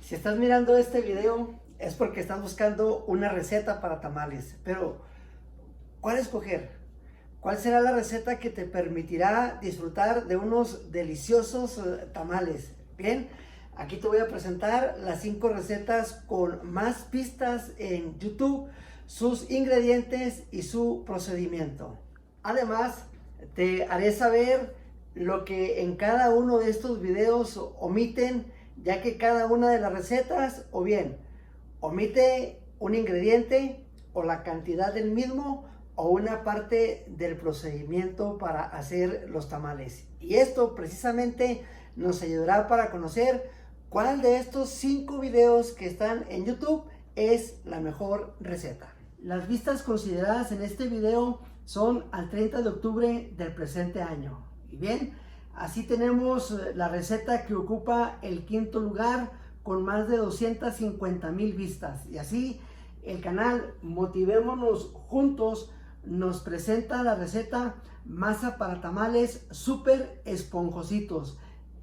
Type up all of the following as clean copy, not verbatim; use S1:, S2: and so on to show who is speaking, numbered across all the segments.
S1: Si estás mirando este video es porque estás buscando una receta para tamales, pero ¿cuál escoger? ¿Cuál será la receta que te permitirá disfrutar de unos deliciosos tamales? Bien, aquí te voy a presentar las 5 recetas con más pistas en YouTube, sus ingredientes y su procedimiento. Además, te haré saber lo que en cada uno de estos videos omiten, ya que cada una de las recetas o bien omite un ingrediente o la cantidad del mismo o una parte del procedimiento para hacer los tamales. Y esto precisamente nos ayudará para conocer cuál de estos 5 videos que están en YouTube es la mejor receta. Las vistas consideradas en este video son al 30 de octubre del presente año. Y bien, así tenemos la receta que ocupa el 5.º lugar con más de 250,000 vistas. Y así el canal Motivémonos Juntos nos presenta la receta masa para tamales súper esponjositos.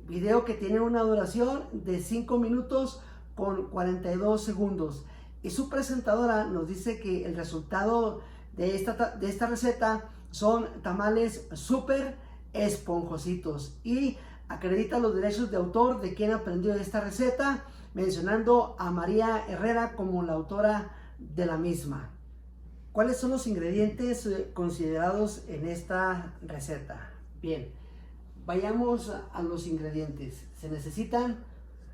S1: Video que tiene una duración de 5 minutos con 42 segundos. Y su presentadora nos dice que el resultado de esta receta son tamales súper esponjositos. Y acredita los derechos de autor de quien aprendió esta receta, mencionando a María Herrera como la autora de la misma. ¿Cuáles son los ingredientes considerados en esta receta? Bien, vayamos a los ingredientes. Se necesitan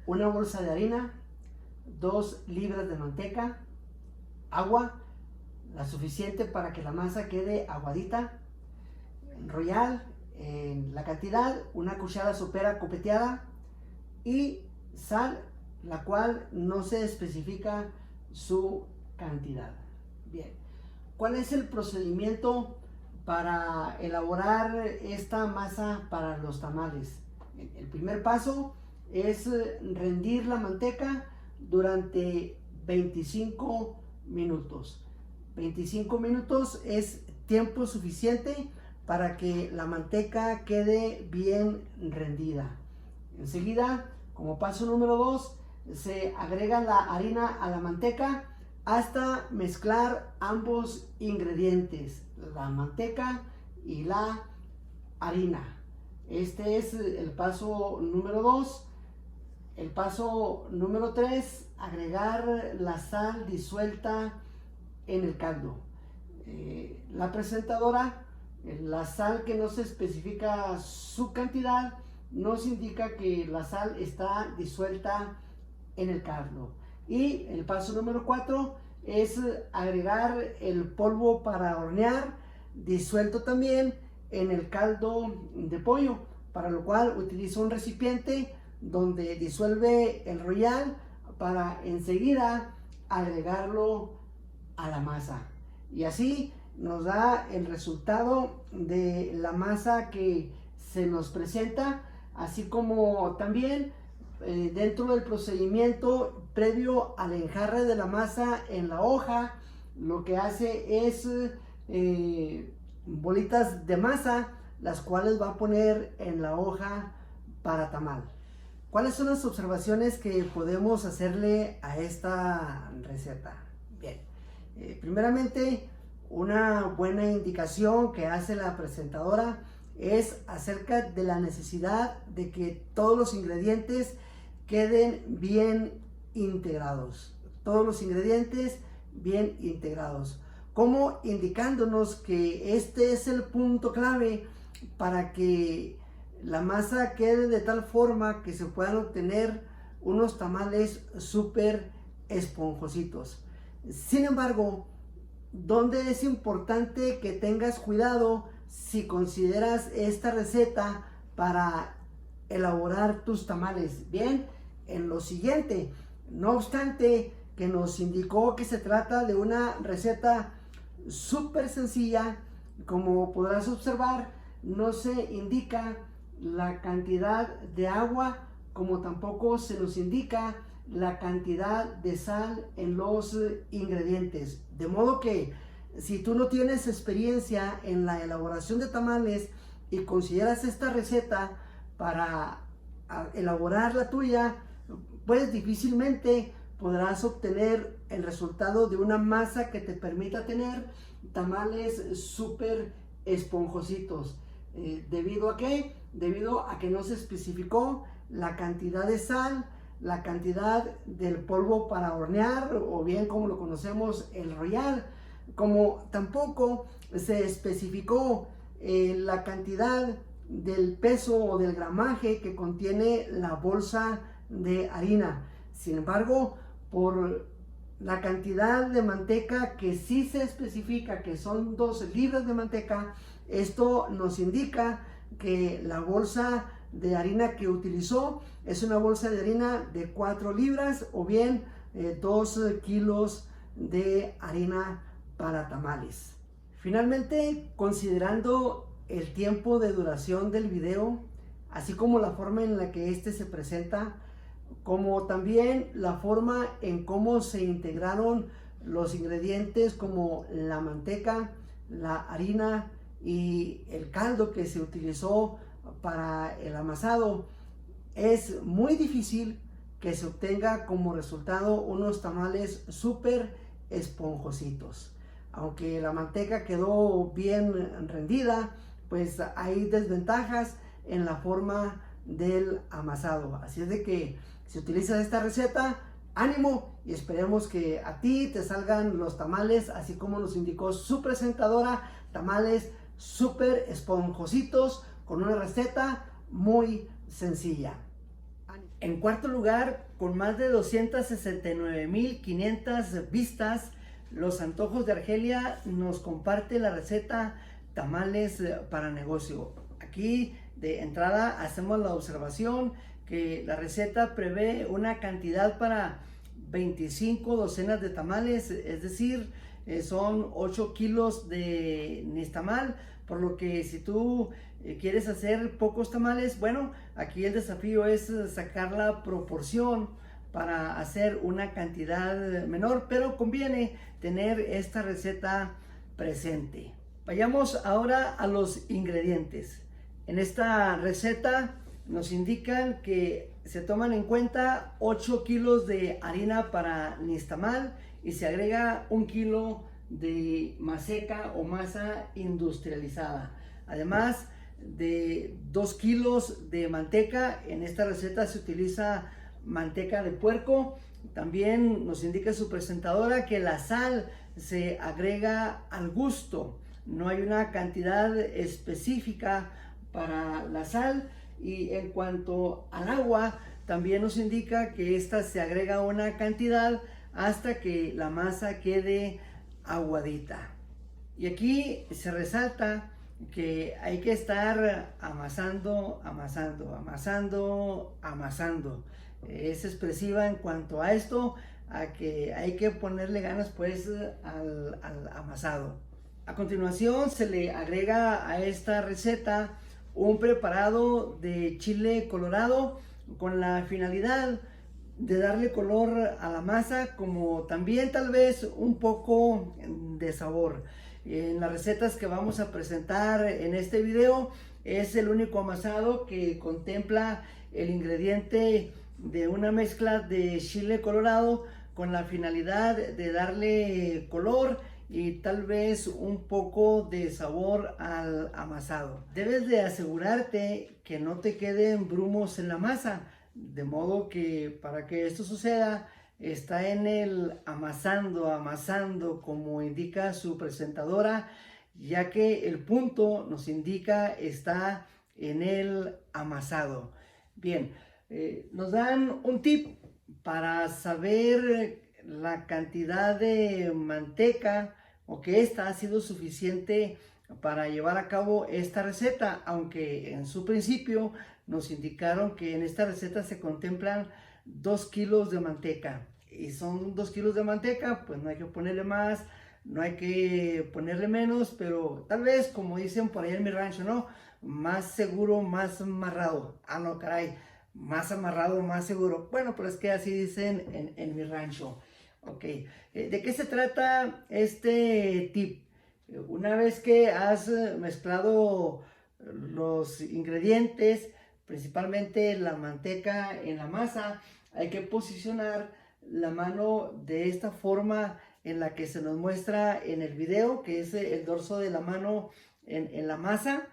S1: una bolsa de harina, 2 libras de manteca, agua, la suficiente para que la masa quede aguadita, royal, en la cantidad, una cucharada sopera copeteada y sal, la cual no se especifica su cantidad. Bien, ¿cuál es el procedimiento para elaborar esta masa para los tamales? El primer paso es rendir la manteca durante 25 minutos. 25 minutos es tiempo suficiente para que la manteca quede bien rendida. Enseguida, como paso número 2, se agrega la harina a la manteca hasta mezclar ambos ingredientes, la manteca y la harina. Este es el paso número 2. El paso número 3, agregar la sal disuelta en el caldo. La presentadora, la sal que no se especifica su cantidad, nos indica que la sal está disuelta en el caldo. Y el paso número 4 es agregar el polvo para hornear, disuelto también en el caldo de pollo, para lo cual utilizo un recipiente donde disuelve el royal para enseguida agregarlo a la masa. Y así nos da el resultado de la masa que se nos presenta, así como también dentro del procedimiento previo al enjarre de la masa en la hoja, lo que hace es bolitas de masa, las cuales va a poner en la hoja para tamal. ¿Cuáles son las observaciones que podemos hacerle a esta receta? Bien, primeramente, una buena indicación que hace la presentadora es acerca de la necesidad de que todos los ingredientes queden bien integrados. Todos los ingredientes bien integrados. Como indicándonos que este es el punto clave para que la masa quede de tal forma que se puedan obtener unos tamales súper esponjositos. Sin embargo, donde es importante que tengas cuidado si consideras esta receta para elaborar tus tamales? Bien, en lo siguiente, no obstante que nos indicó que se trata de una receta súper sencilla, como podrás observar, no se indica la cantidad de agua, como tampoco se nos indica la cantidad de sal en los ingredientes. De modo que si tú no tienes experiencia en la elaboración de tamales y consideras esta receta para elaborar la tuya, pues difícilmente podrás obtener el resultado de una masa que te permita tener tamales súper esponjositos. ¿Debido a qué? Debido a que no se especificó la cantidad de sal, la cantidad del polvo para hornear, o bien como lo conocemos, el royal, como tampoco se especificó la cantidad del peso o del gramaje que contiene la bolsa de harina. Sin embargo, por la cantidad de manteca que sí se especifica, que son 2 libras de manteca, esto nos indica que la bolsa de harina que utilizó es una bolsa de harina de 4 libras o bien 2 kilos de harina para tamales. Finalmente, considerando el tiempo de duración del video, así como la forma en la que este se presenta, como también la forma en cómo se integraron los ingredientes como la manteca, la harina y el caldo que se utilizó para el amasado, es muy difícil que se obtenga como resultado unos tamales súper esponjositos. Aunque la manteca quedó bien rendida, pues hay desventajas en la forma del amasado. Así es de que si utilizas esta receta, ánimo, y esperemos que a ti te salgan los tamales así como nos indicó su presentadora, tamales súper esponjositos con una receta muy sencilla. En cuarto lugar, con más de 269,500 vistas, Los Antojos de Argelia nos comparte la receta tamales para negocio. Aquí de entrada hacemos la observación que la receta prevé una cantidad para 25 docenas de tamales, es decir, son 8 kilos de nixtamal, por lo que si tú quieres hacer pocos tamales, bueno, aquí el desafío es sacar la proporción para hacer una cantidad menor, pero conviene tener esta receta presente. Vayamos ahora a los ingredientes. En esta receta nos indican que se toman en cuenta 8 kilos de harina para nixtamal y se agrega 1 kilo de maseca o masa industrializada. Además de 2 kilos de manteca, en esta receta se utiliza manteca de puerco. También nos indica su presentadora que la sal se agrega al gusto. No hay una cantidad específica para la sal. Y en cuanto al agua, también nos indica que esta se agrega una cantidad hasta que la masa quede aguadita. Y aquí se resalta que hay que estar amasando, amasando, amasando, amasando. Es expresiva en cuanto a esto, a que hay que ponerle ganas pues al amasado. A continuación se le agrega a esta receta un preparado de chile colorado con la finalidad de darle color a la masa, como también tal vez un poco de sabor. En las recetas que vamos a presentar en este video es el único amasado que contempla el ingrediente de una mezcla de chile colorado con la finalidad de darle color y tal vez un poco de sabor al amasado. Debes de asegurarte que no te queden grumos en la masa, de modo que para que esto suceda está en el amasando, amasando, como indica su presentadora, ya que el punto nos indica está en el amasado. Bien, nos dan un tip para saber la cantidad de manteca o que esta ha sido suficiente para llevar a cabo esta receta, aunque en su principio nos indicaron que en esta receta se contemplan 2 kilos de manteca, y son 2 kilos de manteca, pues no hay que ponerle más, no hay que ponerle menos, pero tal vez, como dicen por ahí en mi rancho, ¿no? Más seguro, más amarrado. Ah, no, caray, más amarrado, más seguro. Bueno, pero es que así dicen en mi rancho. Ok, ¿de qué se trata este tip? Una vez que has mezclado los ingredientes, principalmente la manteca en la masa, hay que posicionar la mano de esta forma en la que se nos muestra en el video, que es el dorso de la mano en la masa.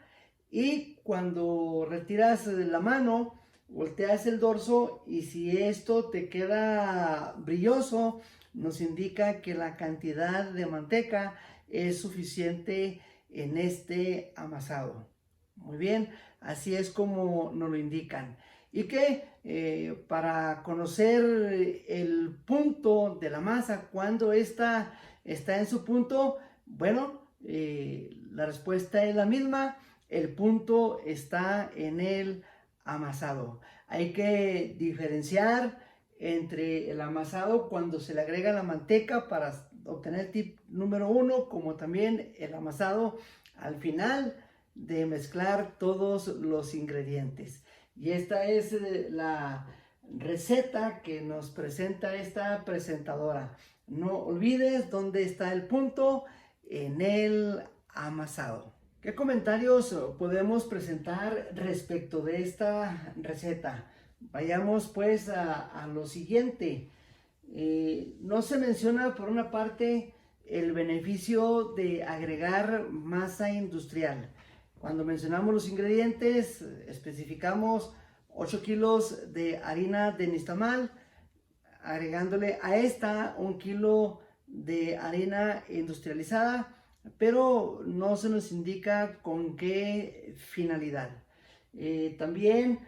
S1: Y cuando retiras la mano, volteas el dorso, y si esto te queda brilloso, nos indica que la cantidad de manteca es suficiente en este amasado. Muy bien, así es como nos lo indican. Y que para conocer el punto de la masa, cuando esta está en su punto, bueno, la respuesta es la misma. El punto está en el amasado. Hay que diferenciar entre el amasado cuando se le agrega la manteca para obtener el tip número 1, como también el amasado al final de mezclar todos los ingredientes. Y esta es la receta que nos presenta esta presentadora. No olvides dónde está el punto: en el amasado. ¿Qué comentarios podemos presentar respecto de esta receta? Vayamos pues a lo siguiente. No se menciona por una parte el beneficio de agregar masa industrial. Cuando mencionamos los ingredientes, especificamos 8 kilos de harina de nixtamal, agregándole a esta 1 kilo de harina industrializada, pero no se nos indica con qué finalidad. También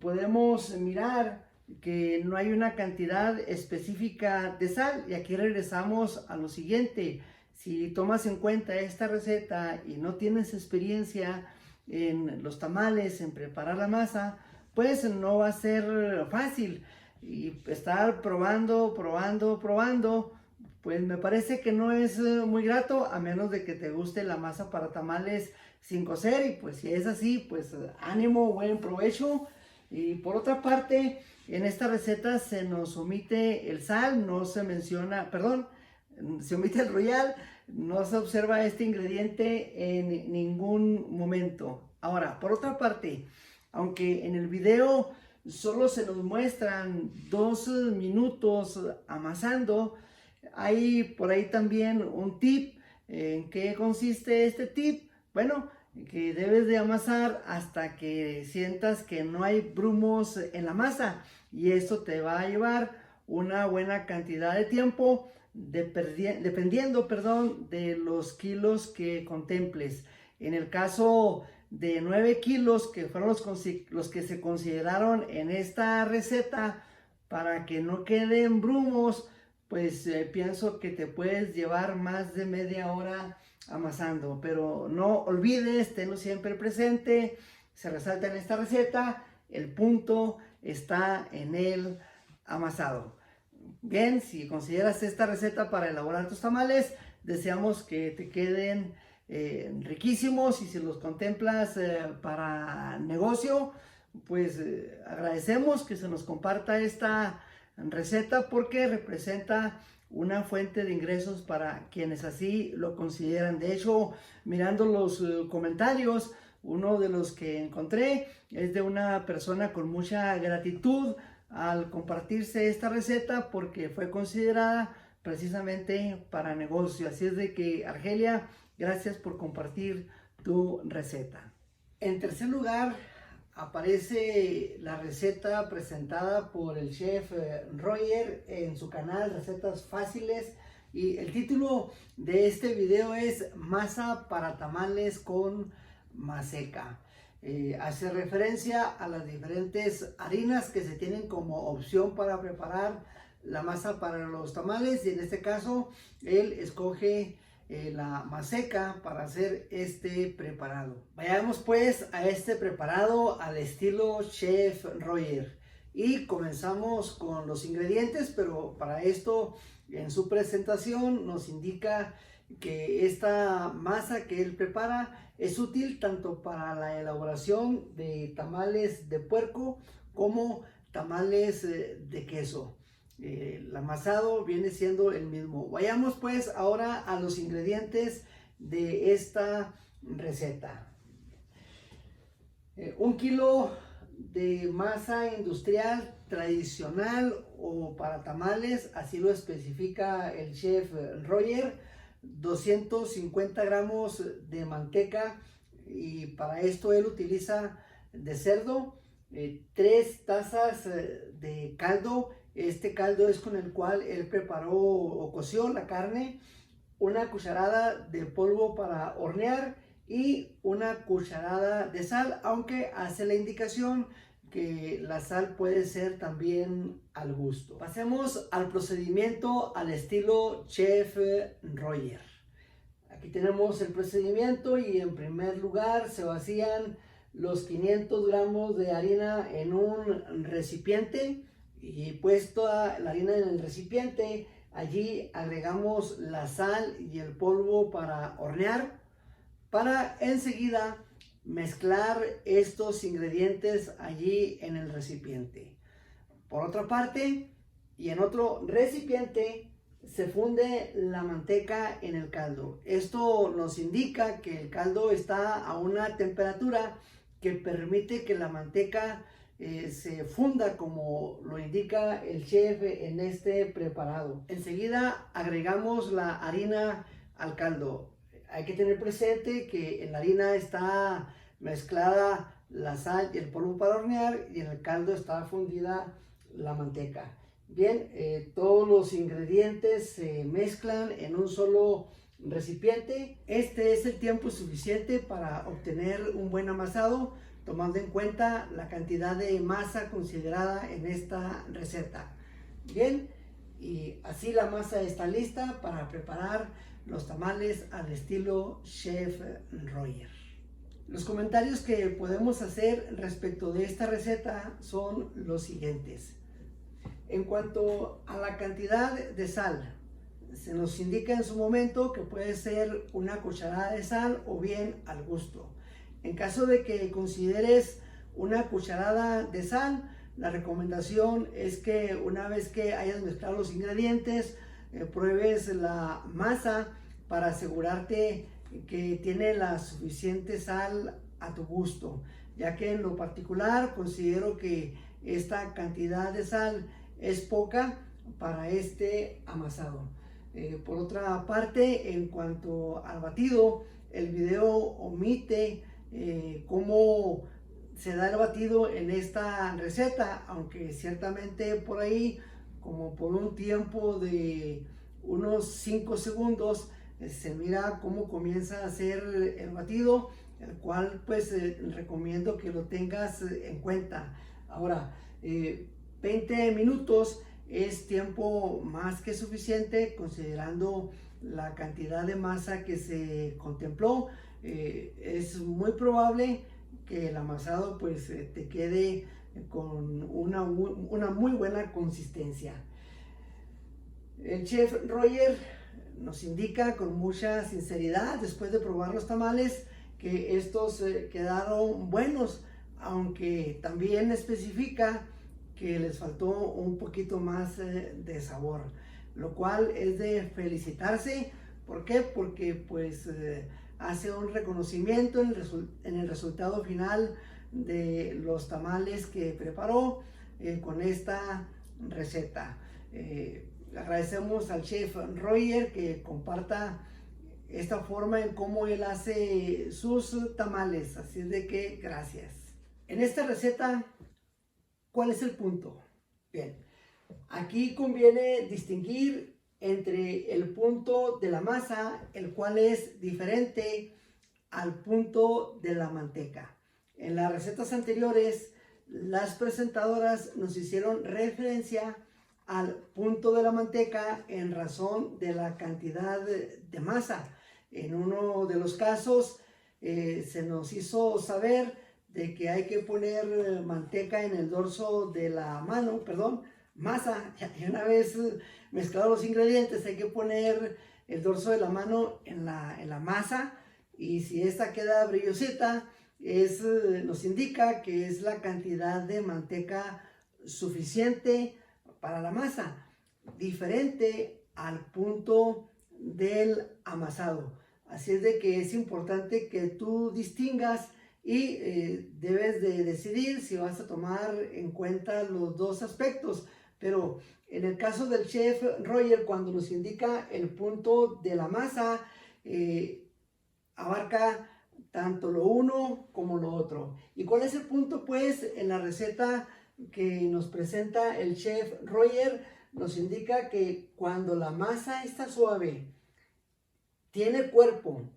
S1: podemos mirar que no hay una cantidad específica de sal, y aquí regresamos a lo siguiente. Si tomas en cuenta esta receta y no tienes experiencia en los tamales, en preparar la masa, pues no va a ser fácil, y estar probando, pues me parece que no es muy grato, a menos de que te guste la masa para tamales sin cocer. Y pues si es así, pues ánimo, buen provecho. Y por otra parte, en esta receta se nos omite el sal, no se menciona, perdón, se omite el royal, no se observa este ingrediente en ningún momento. Ahora, por otra parte, aunque en el video solo se nos muestran 2 minutos amasando, hay por ahí también un tip. ¿En qué consiste este tip? Bueno, que debes de amasar hasta que sientas que no hay grumos en la masa, y esto te va a llevar una buena cantidad de tiempo, dependiendo de los kilos que contemples. En el caso de 9 kilos, que fueron los que se consideraron en esta receta, para que no queden grumos, pues pienso que te puedes llevar más de media hora amasando. Pero no olvides, tenlo siempre presente, se resalta en esta receta, el punto está en el amasado. Bien, si consideras esta receta para elaborar tus tamales, deseamos que te queden riquísimos, y si los contemplas para negocio, pues agradecemos que se nos comparta esta receta, porque representa una fuente de ingresos para quienes así lo consideran. De hecho, mirando los comentarios, uno de los que encontré es de una persona con mucha gratitud al compartirse esta receta, porque fue considerada precisamente para negocio. Así es de que, Argelia, gracias por compartir tu receta. En tercer lugar, aparece la receta presentada por el chef Roger en su canal Recetas Fáciles, y el título de este video es Masa para tamales con maseca. Hace referencia a las diferentes harinas que se tienen como opción para preparar la masa para los tamales, y en este caso él escoge la maseca para hacer este preparado. Vayamos pues a este preparado al estilo Chef Roger, y comenzamos con los ingredientes. Pero para esto, en su presentación nos indica que esta masa que él prepara es útil tanto para la elaboración de tamales de puerco como tamales de queso. El amasado viene siendo el mismo. Vayamos pues ahora a los ingredientes de esta receta. 1 kilo de masa industrial tradicional o para tamales, así lo especifica el chef Roger, 250 gramos de manteca, y para esto él utiliza de cerdo, 3 tazas de caldo. Este caldo es con el cual él preparó o coció la carne, una cucharada de polvo para hornear y una cucharada de sal, aunque hace la indicación que la sal puede ser también al gusto. Pasemos al procedimiento al estilo Chef Roger. Aquí tenemos el procedimiento y en primer lugar se vacían los 500 gramos de harina en un recipiente, y puesto la harina en el recipiente, allí agregamos la sal y el polvo para hornear, para enseguida mezclar estos ingredientes allí en el recipiente. Por otra parte, y en otro recipiente, se funde la manteca en el caldo. Esto nos indica que el caldo está a una temperatura que permite que la manteca se funda como lo indica el chef en este preparado. Enseguida agregamos la harina al caldo. Hay que tener presente que en la harina está mezclada la sal y el polvo para hornear, y en el caldo está fundida la manteca. Bien, todos los ingredientes se mezclan en un solo recipiente. Este es el tiempo suficiente para obtener un buen amasado, tomando en cuenta la cantidad de masa considerada en esta receta. Bien, y así la masa está lista para preparar los tamales al estilo Chef Roger. Los comentarios que podemos hacer respecto de esta receta son los siguientes. En cuanto a la cantidad de sal, se nos indica en su momento que puede ser una cucharada de sal o bien al gusto. En caso de que consideres una cucharada de sal, la recomendación es que una vez que hayas mezclado los ingredientes, pruebes la masa para asegurarte que tiene la suficiente sal a tu gusto, ya que en lo particular considero que esta cantidad de sal es poca para este amasado. Por otra parte, en cuanto al batido, el video omite cómo se da el batido en esta receta, aunque ciertamente por ahí, como por un tiempo de unos 5 segundos, se mira cómo comienza a hacer el batido, el cual pues recomiendo que lo tengas en cuenta. Ahora, 20 minutos es tiempo más que suficiente considerando la cantidad de masa que se contempló. Es muy probable que el amasado pues te quede con una muy buena consistencia. El chef Roger nos indica con mucha sinceridad, después de probar los tamales, que estos quedaron buenos, aunque también especifica que les faltó un poquito más de sabor, lo cual es de felicitarse. ¿Por qué? Porque pues hace un reconocimiento en el resultado final de los tamales que preparó con esta receta. Agradecemos al chef Roger que comparta esta forma en cómo él hace sus tamales, así es de que gracias. En esta receta, ¿cuál es el punto? Bien, aquí conviene distinguir entre el punto de la masa, el cual es diferente al punto de la manteca. En las recetas anteriores, las presentadoras nos hicieron referencia al punto de la manteca en razón de la cantidad de masa. En uno de los casos se nos hizo saber de que hay que poner manteca en el dorso de la mano, masa, y una vez mezclados los ingredientes hay que poner el dorso de la mano en la masa, y si esta queda brillosita, nos indica que es la cantidad de manteca suficiente para la masa, diferente al punto del amasado. Así es de que es importante que tú distingas y debes de decidir si vas a tomar en cuenta los dos aspectos. Pero en el caso del chef Roger, cuando nos indica el punto de la masa, abarca tanto lo uno como lo otro. ¿Y cuál es el punto? Pues en la receta que nos presenta el chef Roger, nos indica que cuando la masa está suave, tiene cuerpo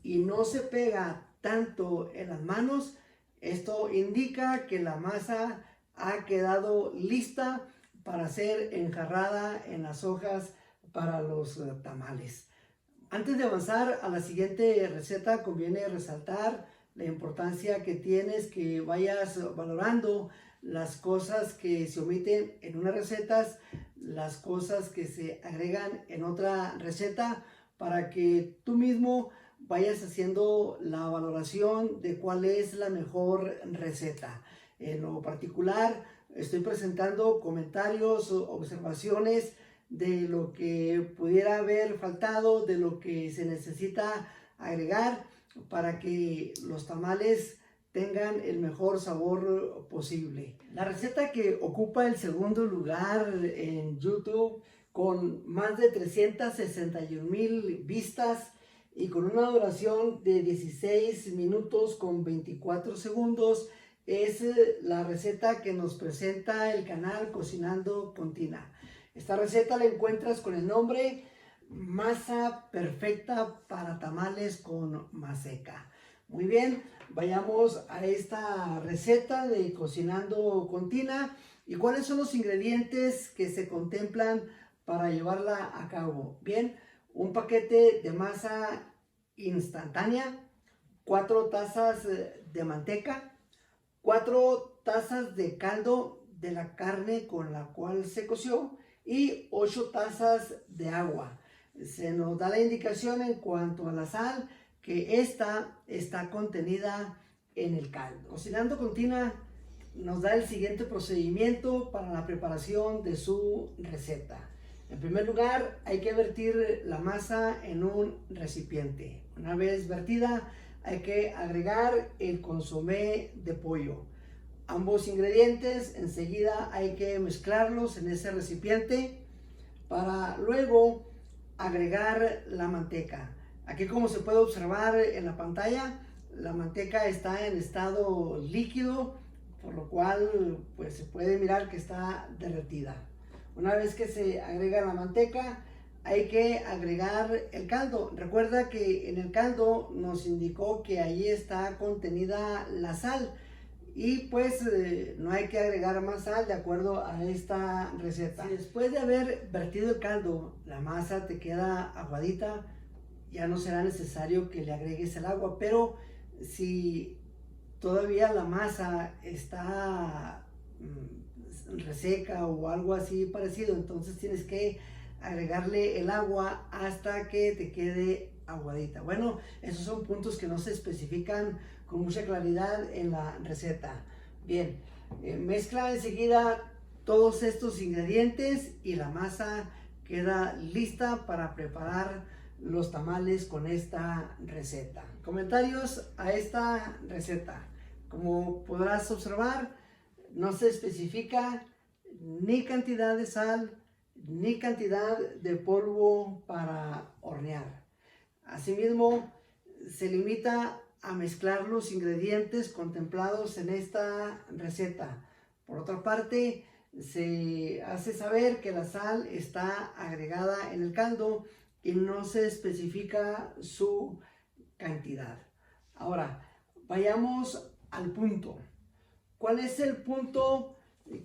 S1: y no se pega tanto en las manos, esto indica que la masa ha quedado lista para ser enjarrada en las hojas para los tamales. Antes de avanzar a la siguiente receta, conviene resaltar la importancia que tienes que vayas valorando las cosas que se omiten en unas recetas, las cosas que se agregan en otra receta, para que tú mismo vayas haciendo la valoración de cuál es la mejor receta. En lo particular, estoy presentando comentarios, observaciones de lo que pudiera haber faltado, de lo que se necesita agregar para que los tamales tengan el mejor sabor posible. La receta que ocupa el segundo lugar en YouTube, con más de 361,000 vistas y con una duración de 16 minutos con 24 segundos, es la receta que nos presenta el canal Cocinando con Tina. Esta receta la encuentras con el nombre Masa Perfecta para Tamales con Maseca. Muy bien, vayamos a esta receta de Cocinando con Tina. ¿Y cuáles son los ingredientes que se contemplan para llevarla a cabo? Bien, un paquete de masa instantánea, 4 tazas de manteca, 4 tazas de caldo de la carne con la cual se coció y 8 tazas de agua. Se nos da la indicación en cuanto a la sal, que esta está contenida en el caldo. Cocinando con Tina nos da el siguiente procedimiento para la preparación de su receta. En primer lugar, hay que vertir la masa en un recipiente. Una vez vertida, hay que agregar el consomé de pollo. Ambos ingredientes enseguida hay que mezclarlos en ese recipiente para luego agregar la manteca. Aquí, como se puede observar en la pantalla, la manteca está en estado líquido, por lo cual pues se puede mirar que está derretida. Una vez que se agrega la manteca, hay que agregar el caldo. Recuerda que en el caldo nos indicó que ahí está contenida la sal y pues no hay que agregar más sal de acuerdo a esta receta. Si después de haber vertido el caldo la masa te queda aguadita, ya no será necesario que le agregues el agua, pero si todavía la masa está reseca o algo así parecido, entonces tienes que agregarle el agua hasta que te quede aguadita. Bueno, esos son puntos que no se especifican con mucha claridad en la receta. Bien, mezcla enseguida todos estos ingredientes y la masa queda lista para preparar los tamales con esta receta. Comentarios a esta receta. Como podrás observar, no se especifica ni cantidad de sal ni cantidad de polvo para hornear. Asimismo, se limita a mezclar los ingredientes contemplados en esta receta. Por otra parte, se hace saber que la sal está agregada en el caldo y no se especifica su cantidad. Ahora, vayamos al punto. ¿Cuál es el punto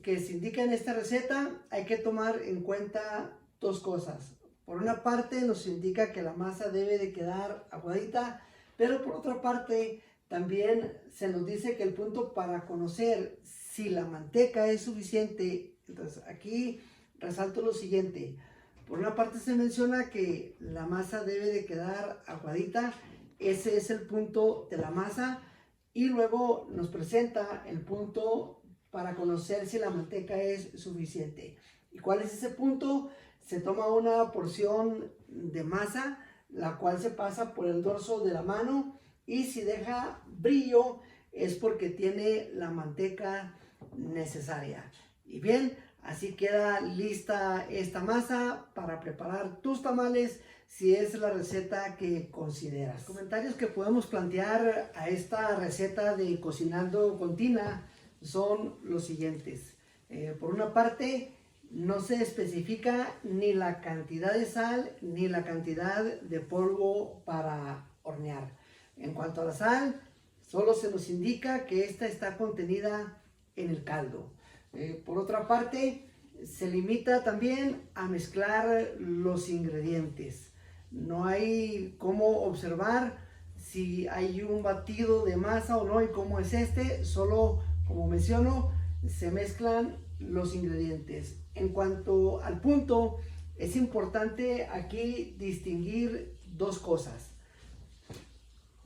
S1: que se indica en esta receta? Hay que tomar en cuenta dos cosas. Por una parte nos indica que la masa debe de quedar aguadita, pero por otra parte también se nos dice que el punto para conocer si la manteca es suficiente, entonces aquí resalto lo siguiente. Por una parte se menciona que la masa debe de quedar aguadita, ese es el punto de la masa, y luego nos presenta el punto para conocer si la manteca es suficiente. ¿Y cuál es ese punto? Se toma una porción de masa, la cual se pasa por el dorso de la mano y si deja brillo, es porque tiene la manteca necesaria. Y bien, así queda lista esta masa para preparar tus tamales si es la receta que consideras. Los comentarios que podemos plantear a esta receta de cocinando con Tina son los siguientes. Por una parte, no se especifica ni la cantidad de sal ni la cantidad de polvo para hornear. En cuanto a la sal, solo se nos indica que esta está contenida en el caldo. Por otra parte, se limita también a mezclar los ingredientes. No hay cómo observar si hay un batido de masa o no y cómo es este. Solo, como menciono, se mezclan los ingredientes. En cuanto al punto, es importante aquí distinguir dos cosas.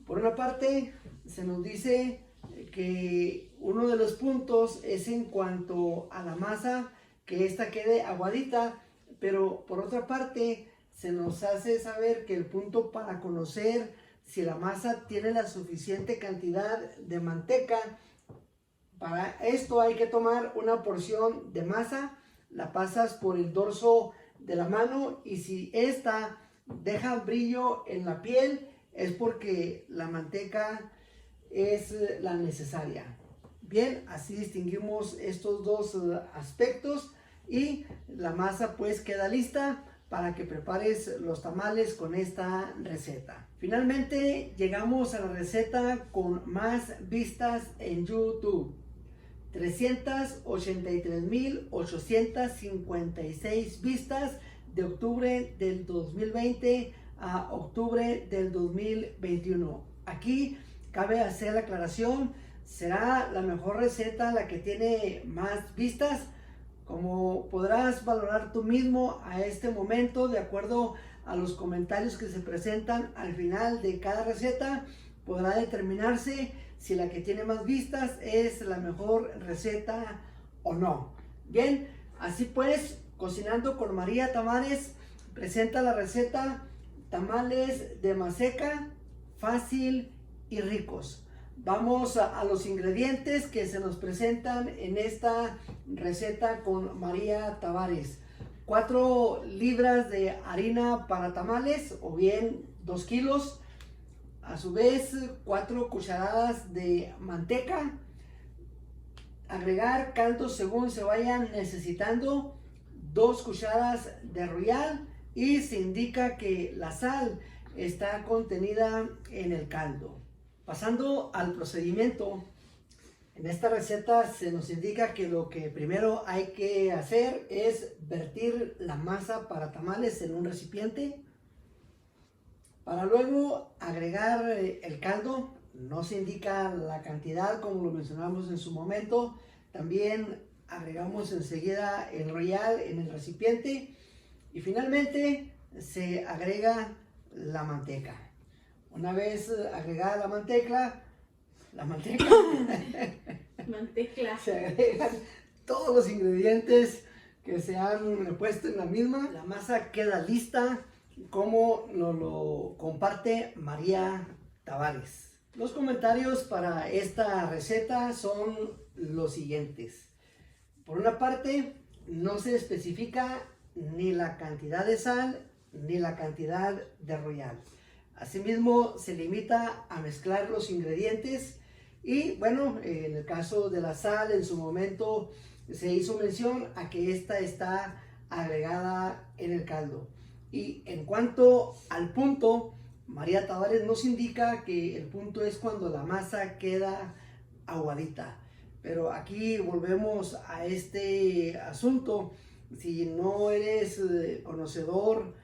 S1: Por una parte, se nos dice que uno de los puntos es en cuanto a la masa, que esta quede aguadita, pero por otra parte se nos hace saber que el punto para conocer si la masa tiene la suficiente cantidad de manteca, para esto hay que tomar una porción de masa, la pasas por el dorso de la mano y si esta deja brillo en la piel es porque la manteca es la necesaria. Bien, así distinguimos estos dos aspectos y la masa pues queda lista para que prepares los tamales con esta receta. Finalmente llegamos a la receta con más vistas en YouTube. 383.856 vistas de octubre del 2020 a octubre del 2021. Aquí cabe hacer la aclaración, será la mejor receta la que tiene más vistas. Como podrás valorar tú mismo a este momento, de acuerdo a los comentarios que se presentan al final de cada receta, podrá determinarse si la que tiene más vistas es la mejor receta o no. Bien, así pues, Cocinando con María Tamares presenta la receta tamales de maseca, fácil y ricos. Vamos a los ingredientes que se nos presentan en esta receta con María Tavares. 4 libras de harina para tamales o bien 2 kilos. A su vez 4 cucharadas de manteca. Agregar caldo según se vayan necesitando. 2 cucharadas de royal y se indica que la sal está contenida en el caldo. Pasando al procedimiento, en esta receta se nos indica que lo que primero hay que hacer es vertir la masa para tamales en un recipiente, para luego agregar el caldo. No se indica la cantidad como lo mencionamos en su momento. También agregamos enseguida el royal en el recipiente y finalmente se agrega la manteca. Una vez agregada la manteca, se agregan todos los ingredientes que se han puesto en la misma. La masa queda lista como nos lo comparte María Tavares. Los comentarios para esta receta son los siguientes. Por una parte, no se especifica ni la cantidad de sal ni la cantidad de royal. Asimismo, se limita a mezclar los ingredientes y bueno, en el caso de la sal, en su momento se hizo mención a que esta está agregada en el caldo. Y en cuanto al punto, María Tavares nos indica que el punto es cuando la masa queda aguadita. Pero aquí volvemos a este asunto. Si no eres conocedor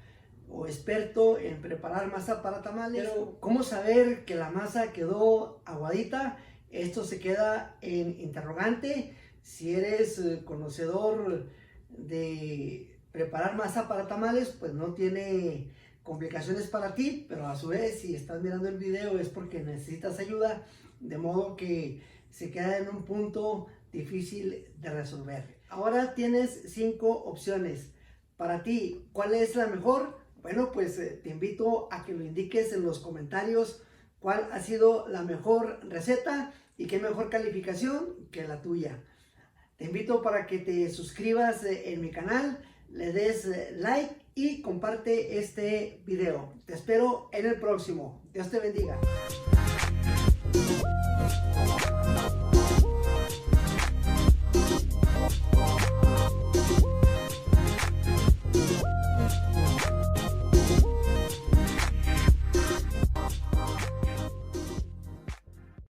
S1: o experto en preparar masa para tamales, pero ¿cómo saber que la masa quedó aguadita? Esto se queda en interrogante. Si eres conocedor de preparar masa para tamales, pues no tiene complicaciones para ti, pero a su vez si estás mirando el video es porque necesitas ayuda, de modo que se queda en un punto difícil de resolver. Ahora tienes 5 opciones. Para ti, ¿cuál es la mejor? Bueno, pues te invito a que lo indiques en los comentarios cuál ha sido la mejor receta Y qué mejor calificación que la tuya. Te invito para que te suscribas en mi canal, le des like y comparte este video. Te espero en el próximo. Dios te bendiga.